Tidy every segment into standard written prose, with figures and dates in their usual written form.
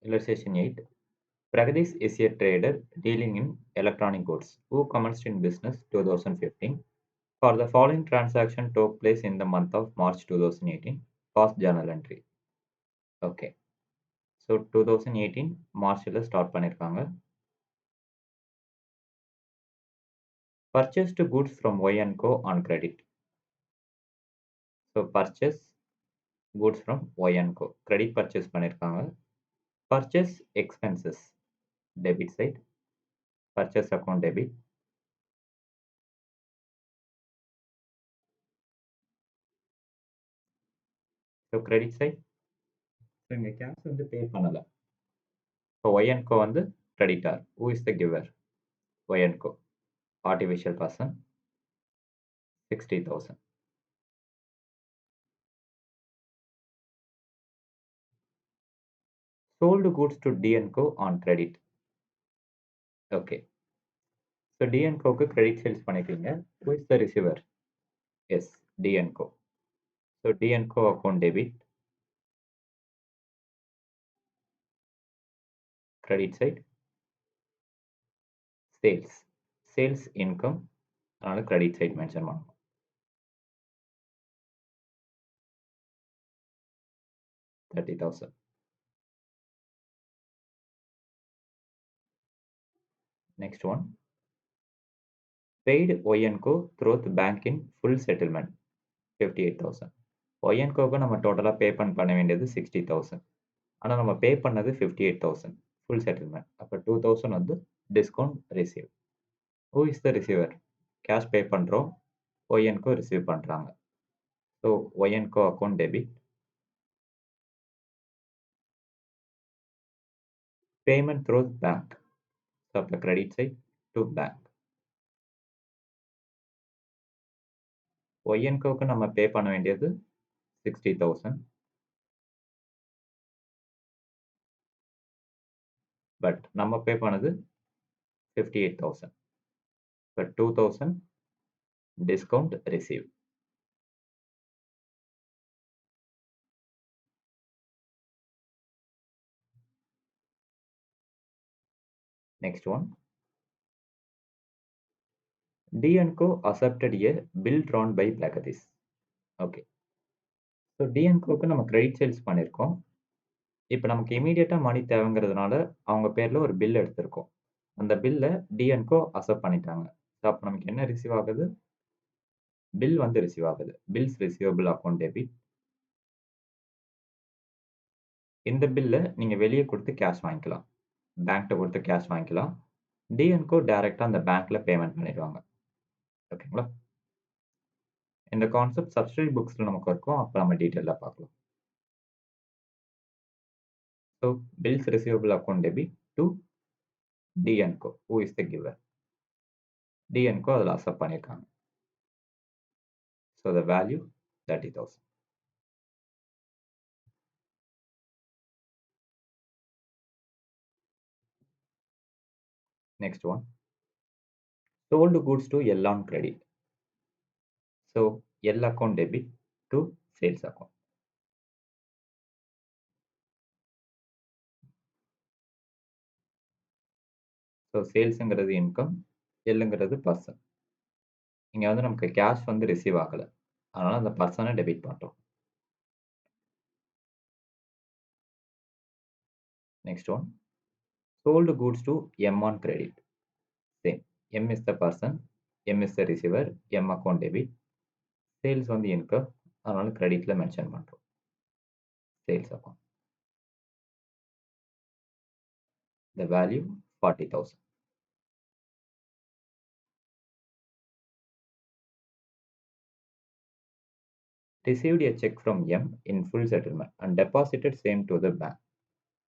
Illustration 8. Pragadish is a trader dealing in electronic goods who commenced in business 2015. For the following transaction took place in the month of March 2018. Past journal entry. Okay. So 2018 மார்ச்ல start பண்ணிருக்காங்க. Purchased goods from Y&Co on credit. So purchase goods from Y&Co. Credit purchase பண்ணிருக்காங்க. Purchase expenses. Debit side. Purchase account debit. So credit side. So இங்க cash வந்து பே பண்ணல. So Y&Co வந்து creditor. Who is the giver? Y&Co. Artificial person. 60,000. Sold goods to D&Co on credit. Okay. So D&Coக்கு credit sales பண்ணிருக்கீங்க. Who is the receiver? Yes, D&Co. So D&Co account debit. Credit side. Sales. Sales income. அதனால credit side mention பண்ணணும். 30,000. Next one. Paid Y&Co through the bank in full settlement. 58,000. Y&Coக்கு நம்ம டோட்டலா பே பண்ண வேண்டியது 60,000. ஆனா நம்ம பே பண்ணது 58,000. Full settlement. அப்ப 2,000 வந்து discount receive. Who is the receiver? Cash pay பண்றோம். Y&Co ரிசீவ் பண்றாங்க. So Y&Co account debit. Payment through bank. So அப்ப credit side to bank. Y&Coக்கு நம்ம பே பண்ண வேண்டியது 60,000. பட் நம்ம பே பண்ணது 58,000. But 2,000 discount receive. Next one. D&Co accepted a bill drawn by Pragadish. Okay. So D&Coக்கு நம்ம கிரெடிட் சேல்ஸ் பண்ணியிருக்கோம். இப்போ நமக்கு இமீடியட்டா மணி தேவைங்கிறதுனால அவங்க பேர்ல ஒரு பில் எடுத்திருக்கோம். அந்த பில்ல D&Co அக்செப்ட் பண்ணிட்டாங்க. ஸோ அப்ப நமக்கு என்ன ரிசீவ் ஆகுது? பில் வந்து ரிசீவ் ஆகுது. Bills receivable account debit. இந்த பில்ல நீங்க வெளிய குடுத்து கேஷ் வாங்கிக்கலாம். பேங்க்ட்ட குடுத்து கேஷ் வாங்கிக்கலாம். D&Co டைரக்ட்டா அந்த பேங்க்ல பேமெண்ட் பண்ணிடுவாங்க. ஓகேங்களா? இந்த கான்செப்ட் சப்சிடரி புக்ஸ்ல நமக்கு இருக்கும். அப்ப நம்ம டீடைலா பார்க்கலாம். So bills receivable account debit to D&Co. Who is the giver? D&Co அதுல அக்செப்ட் பண்ணியிருக்காங்க. So the value 30,000. Next one. Sold goods to L on credit. So L account debit to sales account. So சேல்ஸ்ங்கிறது income, எல்லுங்கிறது person. இங்க வந்து நமக்கு cash வந்து receive ஆகல. அதனால அந்த பர்சனை டெபிட் பண்றோம். Next one. Sold goods to M on credit. Same. M is the person, M is the receiver, M account debit. Sales வந்து இன்கம், அதனால கிரெடிட்ல மென்ஷன் பண்றோம். Sales account. The value 40,000. Received a check from M in full settlement and deposited same to the bank.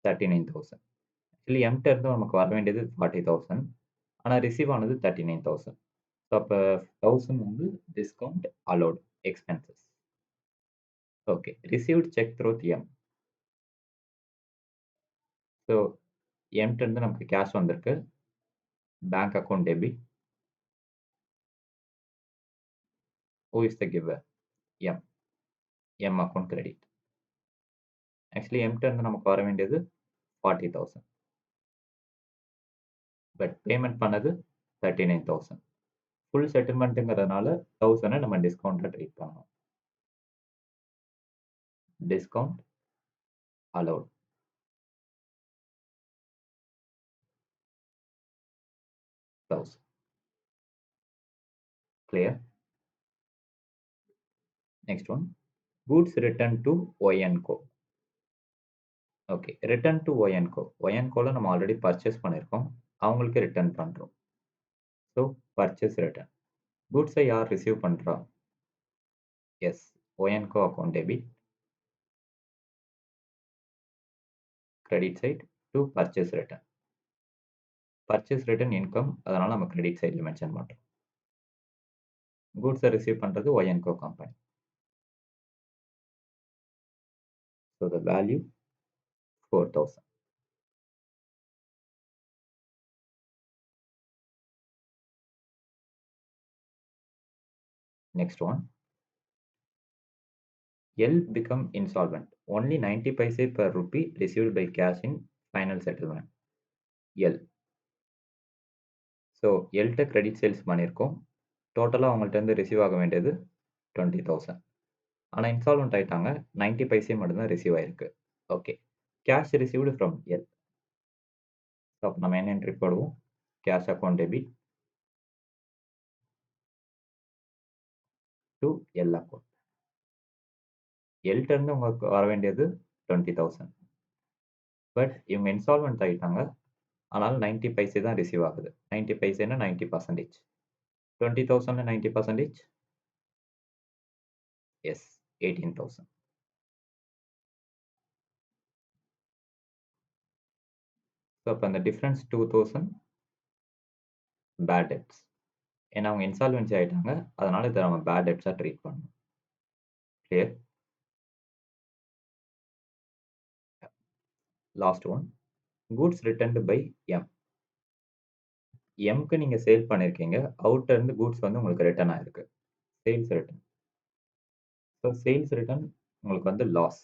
39,000. Actually M இருந்து நமக்கு வர வேண்டியது 40,000. ஆனா receive ஆனது 39,000. So அப்ப 1000 வந்து discount allowed expenses. Okay. Received cheque through M. So M இருந்து நமக்கு கேஷ் வந்திருக்கு. Bank account debit. Who is the giver? M. M account credit. Actually M இருந்து நமக்கு வர வேண்டியது 40,000. பட் பேமெண்ட் பண்ணது 39,000. ஃபுல் செட்டில்மெண்ட்டுங்கிறதுனால 1000 நம்ம டிஸ்கவுண்ட்ல ட்ரீட் பண்ணணும். Discount allot. 1000. Clear? Next one. Goods returned to Y&Co. Okay. Return to ஒய்&கோ. ஒய்&கோல நம்ம ஆல்ரெடி பர்ச்சேஸ் பண்ணியிருக்கோம். அவங்களுக்கு ரிட்டர்ன் பண்றோம். So purchase return. கூட்ஸை யார் ரிசீவ் பண்றா? எஸ். ஒய்&கோ account debit. Credit side to purchase return. Purchase return income, அதனால நம்ம கிரெடிட் சைடில் மென்ஷன் பண்றோம். கூட்ஸை ரிசீவ் பண்றது ஒய்&கோ company. So the value 4,000. Next one. L become insolvent. Only 90 paise per rupee received by cash in final settlement. L. So எல்கிட்ட credit sales பண்ணியிருக்கோம். டோட்டலாக அவங்கள்ட்ட இருந்து ரிசீவ் ஆக வேண்டியது 20,000. ஆனால் இன்சால்வெண்ட் ஆயிட்டாங்க. 90 பைசே மட்டும்தான் ரிசீவ் ஆயிருக்கு. Okay. Cash received from L. So அப்போ நம்ம என்ன என்ட்ரி போடுவோம்? Cash account debit to L account. எல்கிட்ட இருந்து உங்களுக்கு வர வேண்டியது 20,000. பட் இவங்க இன்சால்வெண்ட் ஆயிட்டாங்க. ஆனால் 90 பைசே தான் ரிசீவ் ஆகுது. 90 பைசேன்னா 90%. 20,000 90%? எஸ். 18,000. ஸோ அப்போ அந்த டிஃப்ரென்ஸ் 2,000 பேட் டெப்ட்ஸ். ஏன்னா அவங்க இன்சால்வென்சி ஆயிட்டாங்க. அதனால இதை நம்ம பேட் டெப்ட்ஸாக ட்ரீட் பண்ணணும். Clear? Last one. Goods returned by M. எம்க்கு நீங்க சேல் பண்ணியிருக்கீங்க. அவுட்ல இருந்து கூட்ஸ் வந்து உங்களுக்கு ரிட்டர்ன் ஆயிருக்கு. Sales return. So sales return உங்களுக்கு வந்து loss.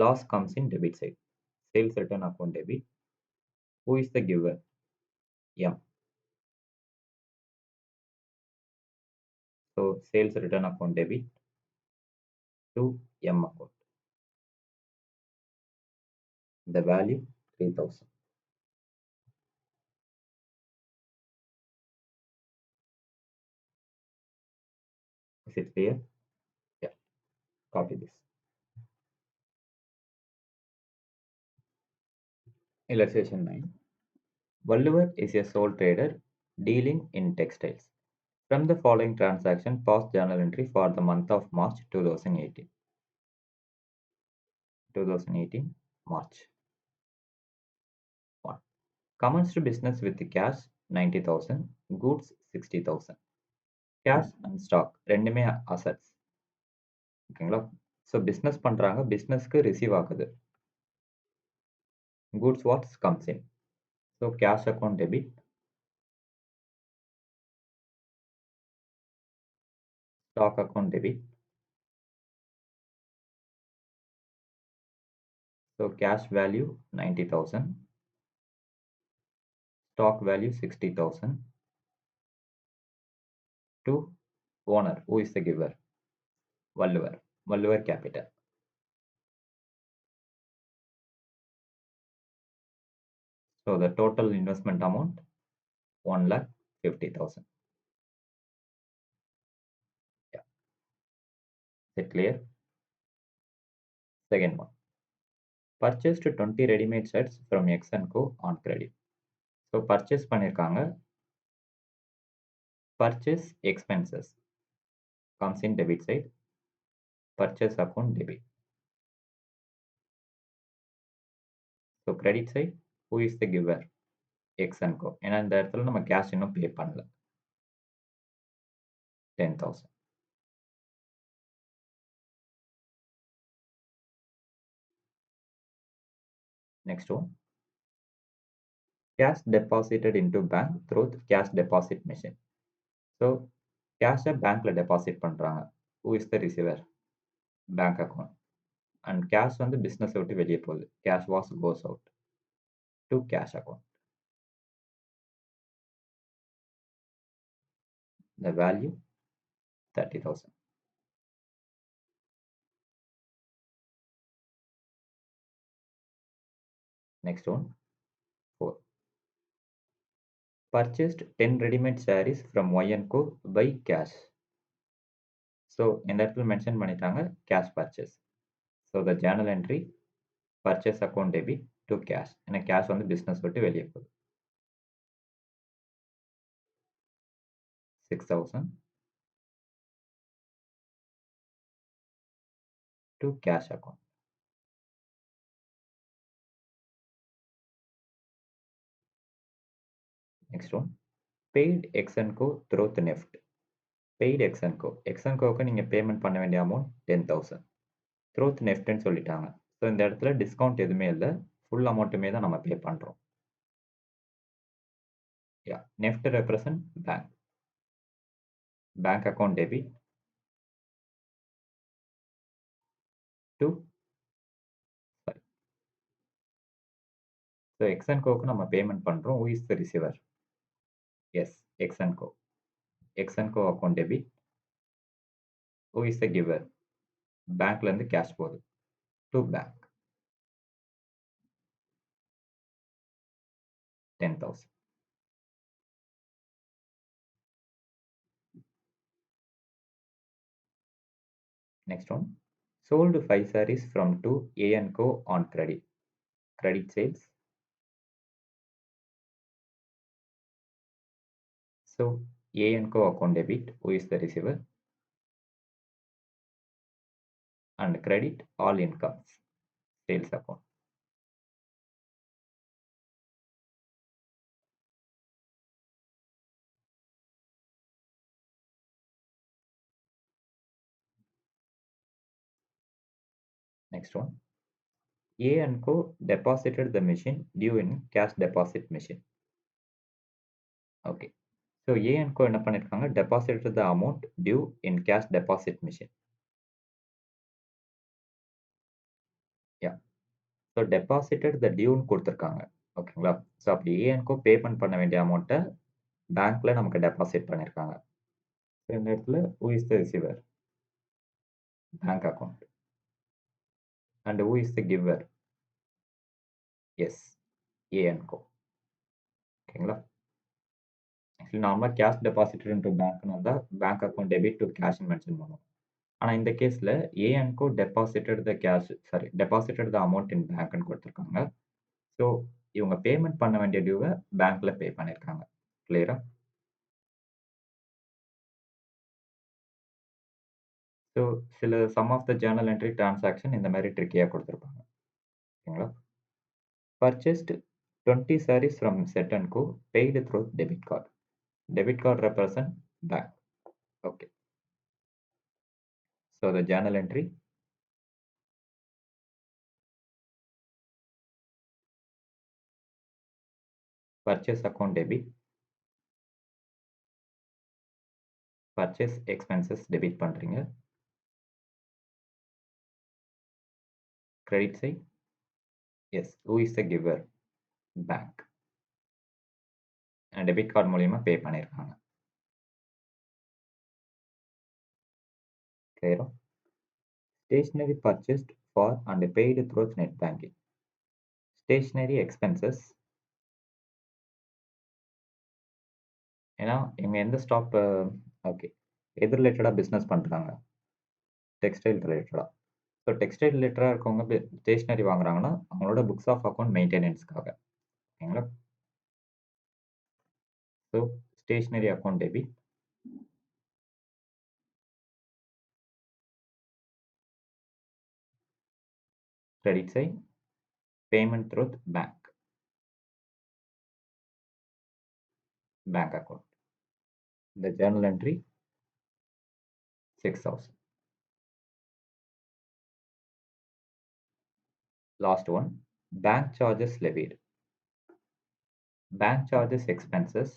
Loss comes in debit side. Sales return account debit. Who is the giver? M. So sales return account debit to M account. The value 3,000. Is it clear? Yeah. Copy this. Illustration 9. Valluvar is a sole trader dealing in textiles. From the following transaction, past journal entry for the month of March 2018. 2018 March. 1. Commenced business with cash 90,000, goods 60,000. Cash and stock ரெண்டுமே assets. ஓகேங்களா? So business பண்ணுறாங்க. பிஸ்னஸ்க்கு receive ஆகுது. Goods what's comes in. So cash account debit. Stock account debit. So cash value 90,000. Stock value 60,000. To owner. Who is the giver? Valluvar. Valluvar Capital. So the total investment amount 1,50,000. Yeah. Is it clear? Second one. Purchased 20 ready-made sets from X&Co on credit. So purchase பண்ணிருக்காங்க. Purchase expenses comes in debit side. Purchase account debit. So credit side, who is the giver? X&Co. ஏன்னா இந்த இடத்துல நம்ம cash இன்னும் பே பண்ணல. 10,000. Next one. Cash deposited into bank through cash deposit machine. So cash பேங்க்ல deposit பண்றாங்க. Who is the receiver? Bank account. And cash வந்து business விட்டு வெளியே போகுது. Cash was goes out to cash account. The value 30,000. Next one, 4. Purchased 10 ready-made sarees from Y&Co by cash. So இந்த இடத்துல mention பண்ணிட்டாங்க cash purchase. So the journal entry purchase account debit to cash. ஏன்னா cash வந்து business விட்டு வெளியே போகுது. 6,000 to cash account. Next one, paid X&Co through the NEFT. Paid X&Co. X&Coக்கு நீங்க payment பண்ண வேண்டிய அமௌண்ட் 10,000. த்ரூத் நெஃப்ட்னு சொல்லிட்டாங்க. ஸோ இந்த இடத்துல டிஸ்கவுண்ட் எதுவுமே இல்லை, ஃபுல் அமௌண்ட்டுமே தான் நம்ம பே பண்ணுறோம். Yeah, NEFT represent bank. Bank account debit to so எக்ஸ்என்கோக்கு நம்ம பேமெண்ட் பண்ணுறோம். Who is the receiver? Yes, X and Co. X and Co account debit. Who is the giver? பேங்க்லேருந்து கேஷ் போகுது to bank 10,000. Next one, sold 5 sarees from to A&Co on credit. Credit sales. So A&Co account debit. Who is the receiver? And credit all incomes. Sales account. Next one, A&Co deposited the machine due in cash deposit machine. Okay. So A&Co என்ன பண்ணிருக்காங்க? Deposited the amount due in cash deposit machine. Yeah. So deposited the due கொடுத்திருக்காங்க. ஓகேங்களா? So அப்படி A&Co payment பண்ண வேண்டிய அமௌண்ட்டை பேங்க்ல நமக்கு டெபாசிட் பண்ணிருக்காங்க. இந்த இடத்துல who is the receiver? Bank account. And who is the giver? Yes, A&Co. ஓகேங்களா? ஆக்சுவலி நார்மலாக கேஷ் டெபாசிட்டட் இன்டு பேங்க்னு வந்தால் பேங்க் அக்கௌண்ட் டெபிட் டு கேஷ்னு மென்ஷன் பண்ணுவோம். ஆனால் இந்த கேஸில் A&Co deposited the cash deposited the amount in பேங்க்னு கொடுத்துருக்காங்க. ஸோ இவங்க பேமெண்ட் பண்ண வேண்டிய டியூவை பேங்க்ல பே பண்ணியிருக்காங்க. கிளியரா? ஸோ சில some of the journal entry transaction இந்த மாதிரி ட்ரிக்கியாக கொடுத்துருப்பாங்க. ஓகேங்களா? Purchased 20 sarees from Set and Co. paid through debit card. Debit card represent bank. Okay. So the journal entry. Purchase account debit. Purchase expenses debit பண்றீங்க. Credit side. Yes. Who is the giver? Bank. And debit card மூலியமா பே பண்ணிருக்காங்க. Clear? Stationery purchased for and paid through net banking. Stationery expenses. ஏன்னா இவங்க எந்த stock okay எது ரிலேட்டடாக business பண்ணுறாங்க? Textile ரிலேட்டடாக. ஸோ டெக்ஸ்டைல் ரிலேட்டடாக இருக்கவங்க ஸ்டேஷ்னரி வாங்குறாங்கன்னா அவங்களோட புக்ஸ் ஆஃப் அக்கௌண்ட் மெயின்டெனன்ஸ்க்காக. ஓகேங்களா? So stationery account debit. Credit side, payment through bank account. The journal entry 6,000. Last one, bank charges levied. Bank charges expenses.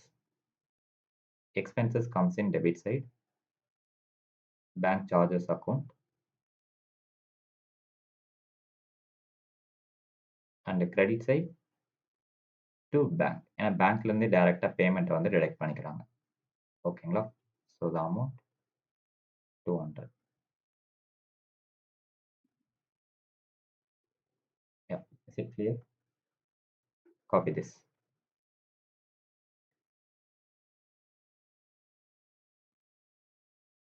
Expenses comes in debit side. Bank charges account. And credit side to bank. ஏன்னா பேங்க்லேருந்து டைரெக்டாக பேமெண்ட்டை வந்து deduct பண்ணிக்கிறாங்க. ஓகேங்களா? So the amount 200. Yeah. Is it clear? Copy this.